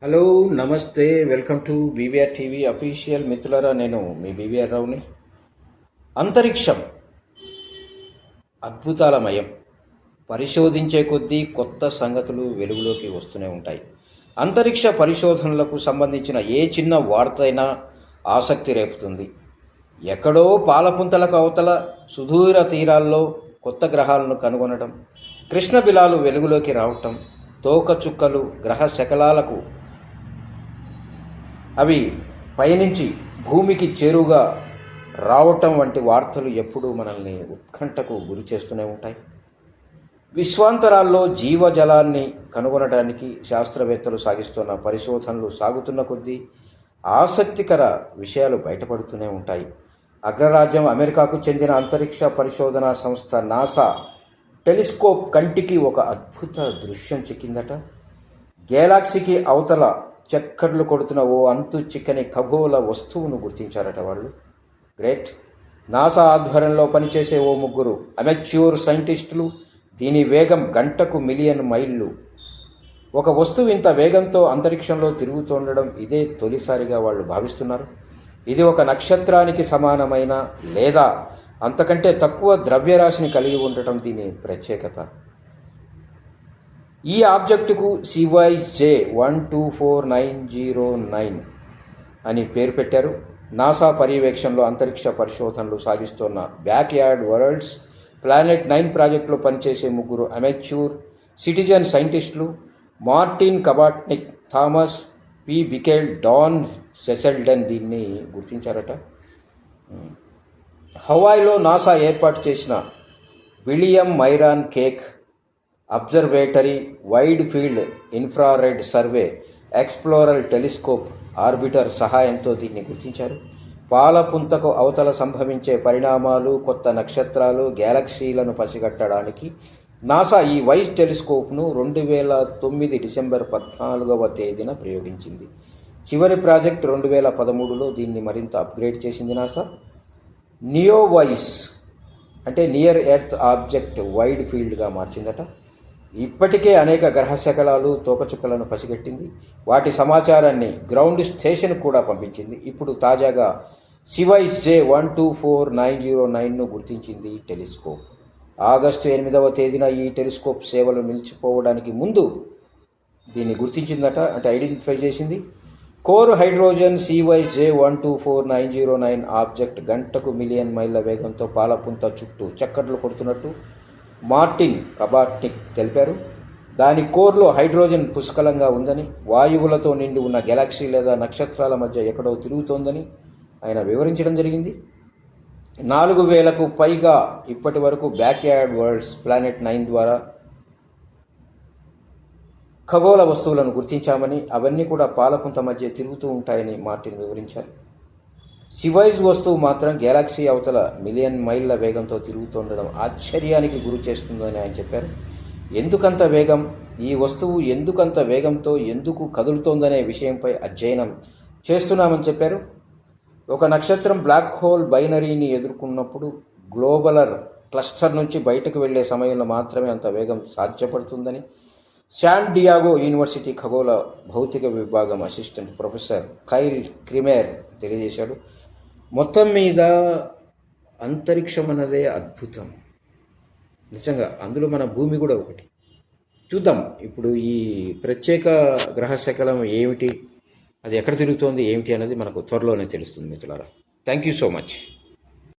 Hello, నమస్తే, welcome to BVR TV official. మిత్రులారా, నేను మీ బీవీఆర్ రావుని. అంతరిక్షం అద్భుతాలమయం. పరిశోధించే కొద్దీ కొత్త సంగతులు వెలుగులోకి వస్తూనే ఉంటాయి. అంతరిక్ష పరిశోధనలకు సంబంధించిన ఏ చిన్న వార్త అయినా ఆసక్తి రేపుతుంది. ఎక్కడో పాలపుంతలకు అవతల సుదూర తీరాల్లో కొత్త గ్రహాలను కనుగొనడం, కృష్ణ బిలాలు వెలుగులోకి రావటం, తోకచుక్కలు గ్రహ శకలాలకు అవి పయనించి భూమికి చేరువుగా రావటం వంటి వార్తలు ఎప్పుడూ మనల్ని ఉత్కంఠకు గురి చేస్తూనే ఉంటాయి. విశ్వాంతరాల్లో జీవజలాన్ని కనుగొనడానికి శాస్త్రవేత్తలు సాగిస్తున్న పరిశోధనలు సాగుతున్న కొద్దీ ఆసక్తికర విషయాలు బయటపడుతూనే ఉంటాయి. అగ్రరాజ్యం అమెరికాకు చెందిన అంతరిక్ష పరిశోధనా సంస్థ నాసా టెలిస్కోప్ కంటికి ఒక అద్భుత దృశ్యం చిక్కిందట. గెలాక్సీకి అవతల చక్కర్లు కొడుతున్న ఓ అంతు చిక్కని ఖగోళ వస్తువును గుర్తించారట వాళ్ళు. గ్రేట్. నాసా ఆధ్వర్యంలో పనిచేసే ఓ ముగ్గురు అమెచ్యూర్ సైంటిస్టులు దీని వేగం గంటకు మిలియన్ మైళ్ళు. ఒక వస్తువు ఇంత వేగంతో అంతరిక్షంలో తిరుగుతుండడం ఇదే తొలిసారిగా వాళ్ళు భావిస్తున్నారు. ఇది ఒక నక్షత్రానికి సమానమైన లేదా అంతకంటే తక్కువ ద్రవ్యరాశిని కలిగి ఉండటం దీని ప్రత్యేకత. ఈ ఆబ్జెక్టుకు CYJ-124909 అని పేరు పెట్టారు. నాసా పర్యవేక్షణలో అంతరిక్ష పరిశోధనలు సాగిస్తున్న బ్యాక్యార్డ్ వరల్డ్స్ ప్లానెట్ 9 ప్రాజెక్టులో పనిచేసే ముగ్గురు అమెచ్యూర్ సిటిజన్ సైంటిస్టులు Martin Kabatnick, Thomas P Bickel, Dan Caselden దీన్ని గుర్తించారట. హవాయిలో నాసా ఏర్పాటు చేసిన William Myron Keck observatory, wide field infrared survey, explorer telescope orbiter సహాయంతో దీన్ని గుర్తించారు. పాలపుంతకు అవతల సంభవించే పరిణామాలు, కొత్త నక్షత్రాలు, గ్యాలక్సీలను పసిగట్టడానికి నాసా ఈ వైడ్ టెలిస్కోప్ను 2009 డిసెంబర్ 14వ ప్రయోగించింది. చివరి ప్రాజెక్ట్ 2013లో దీన్ని మరింత అప్గ్రేడ్ చేసింది నాసా. నియోవైస్ అంటే నియర్ ఎర్త్ ఆబ్జెక్ట్ వైడ్ ఫీల్డ్గా మార్చిందట. ఇప్పటికే అనేక గ్రహ శకలాలు, తోకచుక్కలను పసిగట్టింది. వాటి సమాచారాన్ని గ్రౌండ్ స్టేషన్ కూడా పంపించింది. ఇప్పుడు తాజాగా CYJ-124909ను గుర్తించింది టెలిస్కోప్. ఆగస్టు 8వ ఈ టెలిస్కోప్ సేవలు నిలిచిపోవడానికి ముందు దీన్ని గుర్తించిందట, అంటే ఐడెంటిఫై చేసింది. కోర్ హైడ్రోజన్ CYJ-124909 ఆబ్జెక్ట్ గంటకు మిలియన్ మైళ్ళ వేగంతో పాలపుంత చుట్టూ చక్కర్లు కొడుతున్నట్టు మార్టిన్ కబాట్నిక్ తెలిపారు. దాని కోర్లో హైడ్రోజన్ పుష్కలంగా ఉందని, వాయువులతో నిండి ఉన్న గెలాక్సీ లేదా నక్షత్రాల మధ్య ఎక్కడో తిరుగుతోందని ఆయన వివరించడం జరిగింది. 4000కు పైగా ఇప్పటి వరకు బ్యాక్యార్డ్ వరల్డ్స్ ప్లానెట్ 9 ద్వారా ఖగోళ వస్తువులను గుర్తించామని, అవన్నీ కూడా పాలపుంత మధ్య తిరుగుతూ ఉంటాయని మార్టిన్ వివరించారు. సివైజ్ వస్తువు మాత్రం గెలాక్సీ అవతల మిలియన్ మైళ్ళ వేగంతో తిరుగుతుండడం ఆశ్చర్యానికి గురి చేస్తుందని ఆయన చెప్పారు. ఎందుకంత వేగం, ఈ వస్తువు ఎందుకంత వేగంతో ఎందుకు కదులుతోందనే విషయంపై అధ్యయనం చేస్తున్నామని చెప్పారు. ఒక నక్షత్రం బ్లాక్ హోల్ బైనరీని ఎదుర్కొన్నప్పుడు గ్లోబలర్ క్లస్టర్ నుంచి బయటకు వెళ్లే సమయంలో మాత్రమే అంత వేగం సాధ్యపడుతుందని శాన్ డియాగో యూనివర్సిటీ ఖగోళ భౌతిక విభాగం అసిస్టెంట్ ప్రొఫెసర్ కైల్ క్రిమేర్ తెలియజేశాడు. మొత్తం మీద అంతరిక్షం అన్నదే అద్భుతం నిజంగా. అందులో మన భూమి కూడా ఒకటి. చూద్దాం ఇప్పుడు ఈ ప్రత్యేక గ్రహ శకలం ఏమిటి, అది ఎక్కడ తిరుగుతోంది ఏమిటి అనేది మనకు త్వరలోనే తెలుస్తుంది మిత్రులారా. Thank you so much.